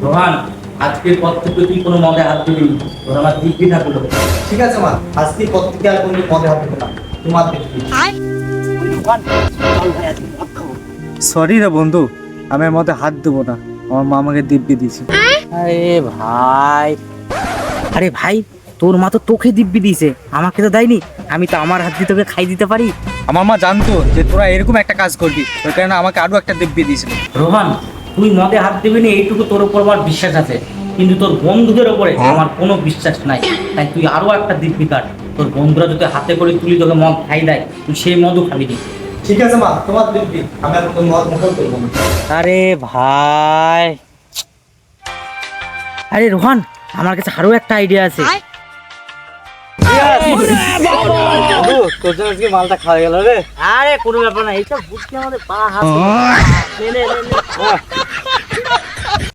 রোহান, আজকের পর থেকে তুই কোনো মদে হাত দিবি না। তোর আমার দিব্যি থাকলো। ঠিক আছে মা, আজকে পর থেকে আর কোনো মদে হাত দেবো না, তোমার দেখবি। সরি রে বন্ধু, আমি এর মধ্যে হাত দেবো না, আমার মা আমাকে দিব্যি দিয়েছে। আরে ভাই, তোর মা তো তোকে দিব্যি দিয়েছে, আমাকে তো দেয়নি। আমি তো আমার হাত দিয়ে তোকে খাই দিতে পারি। আমার মা জানতো যে তোরা এরকম একটা কাজ করবি, ওই কারণে আমাকে আরো একটা দিব্যি দিয়েছিল। রোহান, তুই মদে হাত দিবি না এইটুকু তোর উপর আমার বিশ্বাস আছে, কিন্তু তোর বন্ধুদের উপরে আমার কোনো বিশ্বাস নাই। তাই তুই আরো একটা দিব্যি কাট। তোর বন্ধুরা যদি হাতে করে তুলি তোকে মদ খাই দেয়, তুই সেই মদও খাবি নি। ঠিক আছে মা, তোমার দেখবি, আমি আর কোনো মদ মুখেও করবো না। আরে ভাই, আরে রোহান, আমার কাছে আরো একটা আইডিয়া আছে। তোর জন্য আজকে মালটা খাওয়া গেল রে। আরে কোনো ব্যাপার না, এইসব বুঝতে আমাদের পা হাত